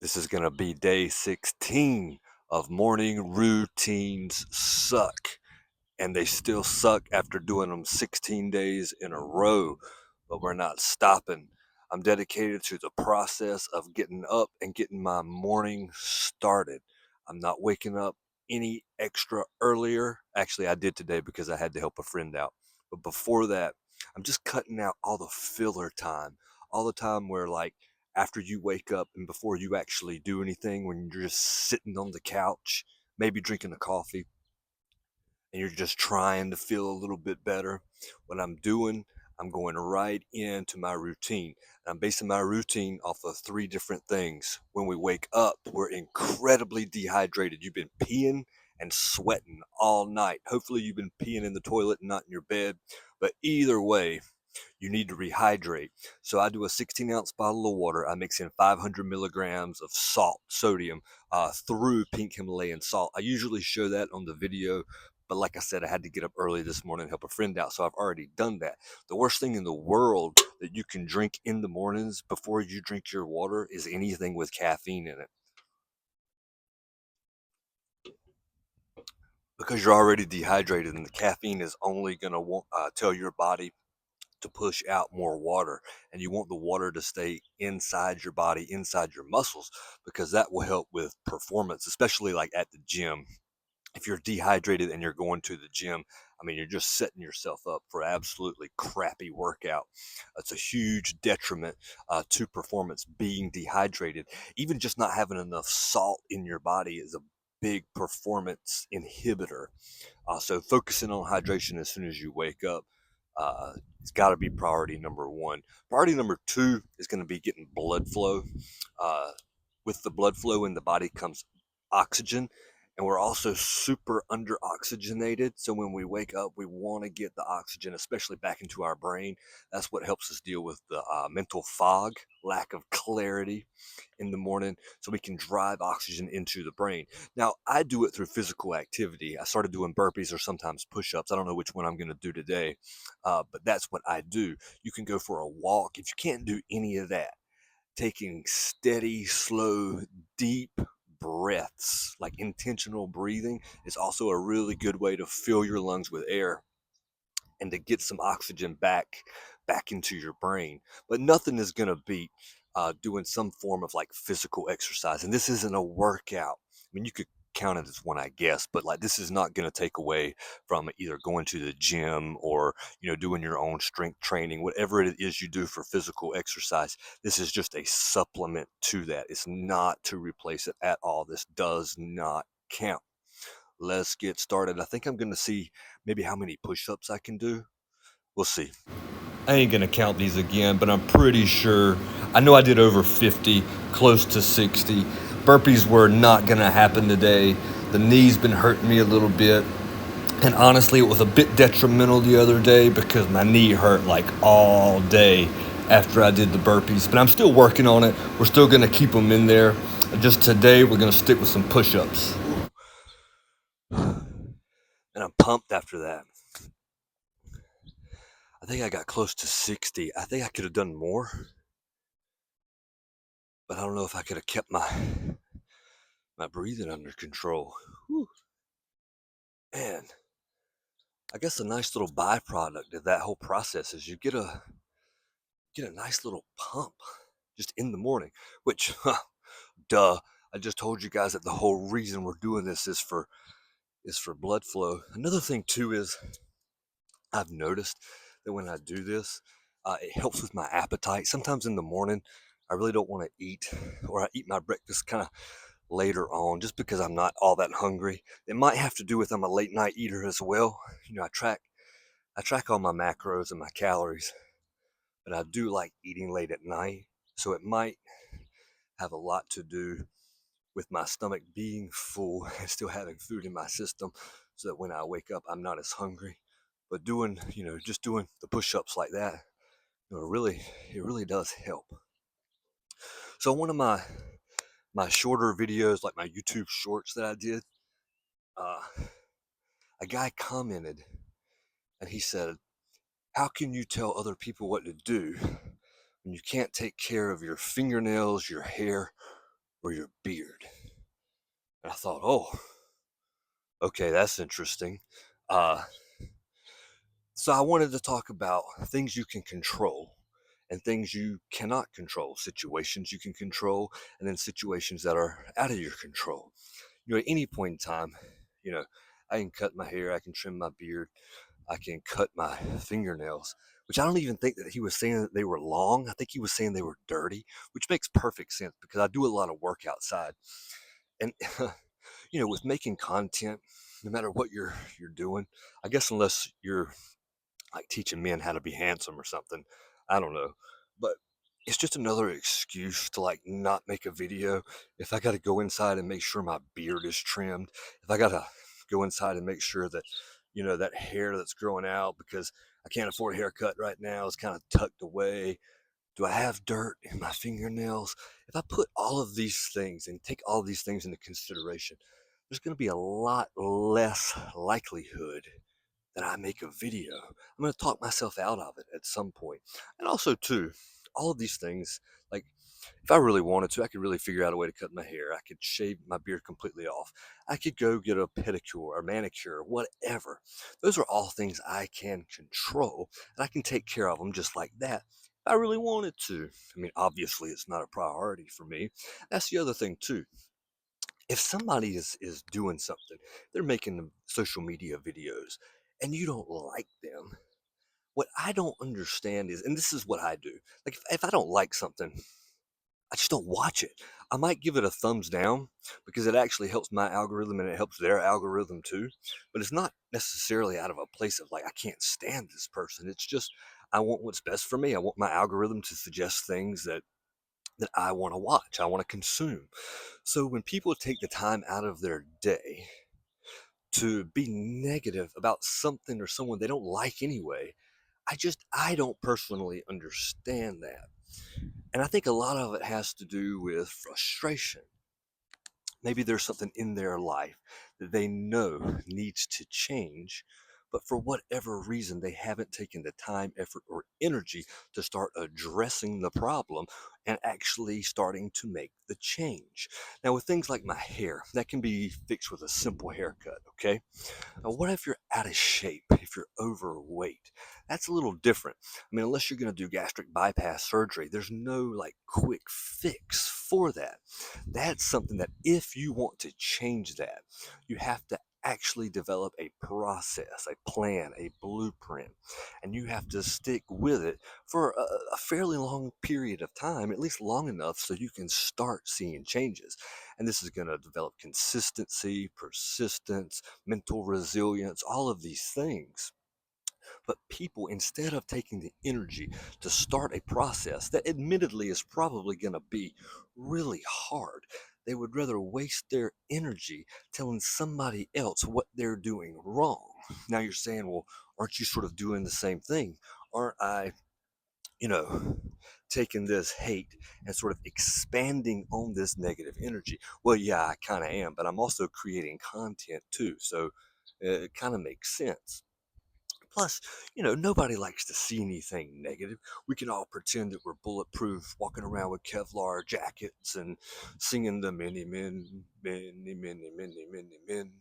This is going to be day 16 of morning routines suck. And they still suck after doing them 16 days in a row. But we're not stopping. I'm dedicated to the process of getting up and getting my morning started. I'm not waking up any extra earlier. Actually, I did today because I had to help a friend out. But before that, I'm just cutting out all the filler time, all the time where, like, after you wake up and before you actually do anything, when you're just sitting on the couch, maybe drinking a coffee, and you're just trying to feel a little bit better. What I'm doing, I'm going right into my routine. I'm basing my routine off of three different things. When we wake up, we're incredibly dehydrated. You've been peeing and sweating all night. Hopefully, you've been peeing in the toilet and not in your bed. But either way, you need to rehydrate. So I do a 16-ounce bottle of water. I mix in 500 milligrams of salt, sodium, through pink Himalayan salt. I usually show that on the video, but like I said, I had to get up early this morning and help a friend out, so I've already done that. The worst thing in the world that you can drink in the mornings before you drink your water is anything with caffeine in it, because you're already dehydrated, and the caffeine is only going to tell your body to push out more water, and you want the water to stay inside your body, inside your muscles, because that will help with performance, especially like at the gym. If you're dehydrated and you're going to the gym, I mean, you're just setting yourself up for absolutely crappy workout. It's a huge detriment to performance, being dehydrated. Even just not having enough salt in your body is a big performance inhibitor. So focusing on hydration as soon as you wake up, it's got to be priority number one. Priority number two is going to be getting blood flow. Uh, with the blood flow in the body comes oxygen, and we're also super under oxygenated. So when we wake up, we want to get the oxygen, especially back into our brain. That's what helps us deal with the mental fog, lack of clarity in the morning, so we can drive oxygen into the brain. Now, I do it through physical activity. I started doing burpees or sometimes push ups. I don't know which one I'm going to do today, but that's what I do. You can go for a walk. If you can't do any of that, taking steady, slow, deep breaths, like intentional breathing, is also a really good way to fill your lungs with air and to get some oxygen back into your brain. But nothing is going to beat doing some form of like physical exercise. And this isn't a workout. I mean, you could count it as one, I guess, but like this is not going to take away from either going to the gym or doing your own strength training, whatever it is you do for physical exercise. This is just a supplement to that. It's not to replace it at all. This does not count. Let's get started. I think I'm going to see maybe how many push-ups I can do. We'll see. I ain't going to count these again, but I'm pretty sure. I know I did over 50, close to 60. Burpees were not going to happen today. The knee's been hurting me a little bit. And honestly, it was a bit detrimental the other day because my knee hurt like all day after I did the burpees. But I'm still working on it. We're still going to keep them in there. Just today, we're going to stick with some push-ups. And I'm pumped after that. I think I got close to 60. I think I could have done more, but I don't know if I could have kept my breathing under control. Whew. Man, I guess a nice little byproduct of that whole process is you get a nice little pump just in the morning, which duh. I just told you guys that the whole reason we're doing this is for blood flow. Another thing too is I've noticed that when I do this, it helps with my appetite. Sometimes in the morning, I really don't want to eat, or I eat my breakfast kind of later on just because I'm not all that hungry. It might have to do with I'm a late night eater as well. I track all my macros and my calories, but I do like eating late at night. So it might have a lot to do with my stomach being full and still having food in my system so that when I wake up, I'm not as hungry. But just doing the push-ups like that, it really does help. So one of my shorter videos, like my YouTube shorts that I did, uh, a guy commented and he said, "How can you tell other people what to do when you can't take care of your fingernails, your hair, or your beard? And I thought, oh, okay, that's interesting. Uh, so I wanted to talk about things you can control and things you cannot control, situations you can control, and then situations that are out of your control. At any point in time, you know, I can cut my hair, I can trim my beard, I can cut my fingernails, which I don't even think that he was saying that they were long. I think he was saying they were dirty, which makes perfect sense because I do a lot of work outside. And with making content, no matter what you're doing, I guess unless you're like teaching men how to be handsome or something, I don't know. But it's just another excuse to like not make a video. If I got to go inside and make sure my beard is trimmed, if I got to go inside and make sure that that hair that's growing out because I can't afford a haircut right now is kind of tucked away. Do I have dirt in my fingernails? If I put all of these things and take all of these things into consideration, there's going to be a lot less likelihood that I make a video. I'm going to talk myself out of it at some point. And also, too, all of these things, like if I really wanted to, I could really figure out a way to cut my hair. I could shave my beard completely off. I could go get a pedicure or manicure or whatever. Those are all things I can control and I can take care of them just like that. If I really wanted to. I mean, obviously, it's not a priority for me. That's the other thing, too. If somebody is doing something, they're making social media videos and you don't like them, what I don't understand is, and this is what I do, like if I don't like something, I just don't watch it. I might give it a thumbs down because it actually helps my algorithm and it helps their algorithm too. But it's not necessarily out of a place of like, I can't stand this person. It's just, I want what's best for me. I want my algorithm to suggest things that I want to watch, I want to consume. So when people take the time out of their day to be negative about something or someone they don't like anyway, I don't personally understand that. And I think a lot of it has to do with frustration. Maybe there's something in their life that they know needs to change, but for whatever reason, they haven't taken the time, effort, or energy to start addressing the problem and actually starting to make the change. Now, with things like my hair, that can be fixed with a simple haircut, okay? Now, what if you're out of shape, if you're overweight? That's a little different. I mean, unless you're going to do gastric bypass surgery, there's no like quick fix for that. That's something that if you want to change that, you have to actually develop a process, a plan, a blueprint, and you have to stick with it for a fairly long period of time, at least long enough so you can start seeing changes. And this is going to develop consistency, persistence, mental resilience, all of these things. But people, instead of taking the energy to start a process that admittedly is probably going to be really hard, they would rather waste their energy telling somebody else what they're doing wrong. Now you're saying, well, aren't you sort of doing the same thing? Aren't I, you know, taking this hate and sort of expanding on this negative energy? Well, yeah, I kind of am, but I'm also creating content too. So it kind of makes sense. Plus, nobody likes to see anything negative. We can all pretend that we're bulletproof, walking around with Kevlar jackets and singing the many men, many, many, many, many men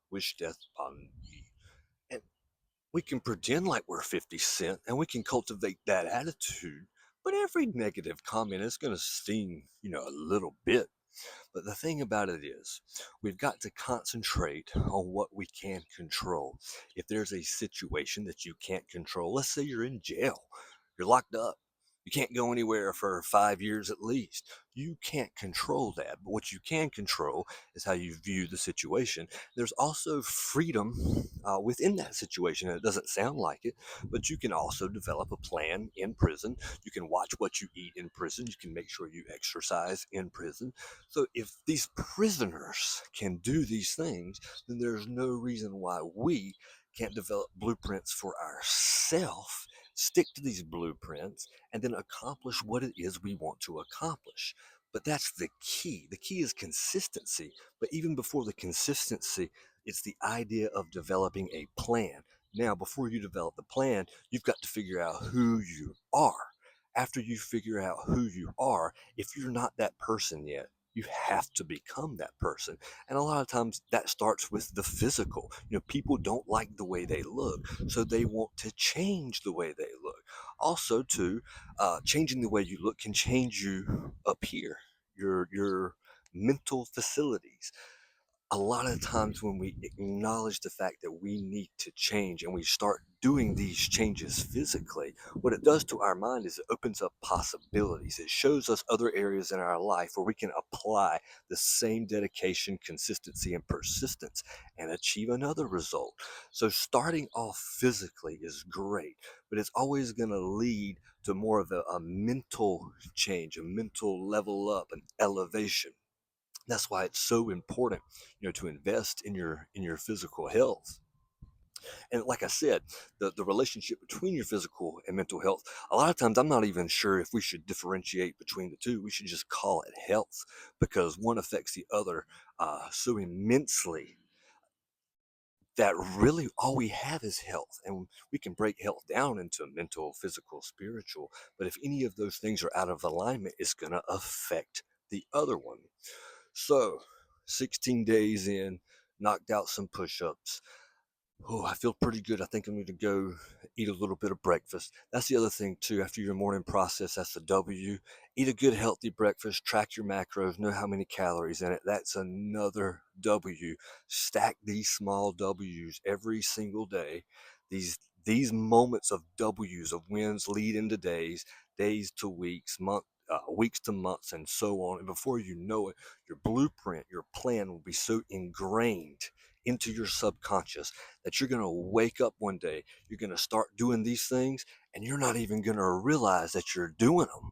wish death upon me. And we can pretend like we're 50 Cent and we can cultivate that attitude. But every negative comment is going to sting, a little bit. But the thing about it is, we've got to concentrate on what we can control. If there's a situation that you can't control, let's say you're in jail, you're locked up, you can't go anywhere for 5 years at least. You can't control that. But what you can control is how you view the situation. There's also freedom within that situation. It doesn't sound like it, but you can also develop a plan in prison. You can watch what you eat in prison. You can make sure you exercise in prison. So if these prisoners can do these things, then there's no reason why we can't develop blueprints for ourselves, stick to these blueprints, and then accomplish what it is we want to accomplish. But that's the key. The key is consistency. But even before the consistency, it's the idea of developing a plan. Now, before you develop the plan, you've got to figure out who you are. After you figure out who you are, if you're not that person yet, You have to become that person. And a lot of times that starts with the physical. People don't like the way they look, so they want to change the way they look. Also, too, changing the way you look can change you up here, your mental facilities. A lot of times when we acknowledge the fact that we need to change and we start doing these changes physically, what it does to our mind is it opens up possibilities. It shows us other areas in our life where we can apply the same dedication, consistency, and persistence and achieve another result. So starting off physically is great, but it's always going to lead to more of a mental change, a mental level up, an elevation. That's why it's so important, to invest in your physical health. And like I said, the relationship between your physical and mental health, a lot of times I'm not even sure if we should differentiate between the two. We should just call it health, because one affects the other so immensely that really all we have is health. And we can break health down into mental, physical, spiritual. But if any of those things are out of alignment, it's going to affect the other one. So, 16 days in, knocked out some push ups. Oh, I feel pretty good. I think I'm going to go eat a little bit of breakfast. That's the other thing, too. After your morning process, that's the W. Eat a good, healthy breakfast. Track your macros. Know how many calories in it. That's another W. Stack these small W's every single day. These moments of W's, of wins, lead into days to weeks, weeks to months, and so on. And before you know it, your blueprint, your plan will be so ingrained into your subconscious that you're going to wake up one day, you're going to start doing these things, and you're not even going to realize that you're doing them.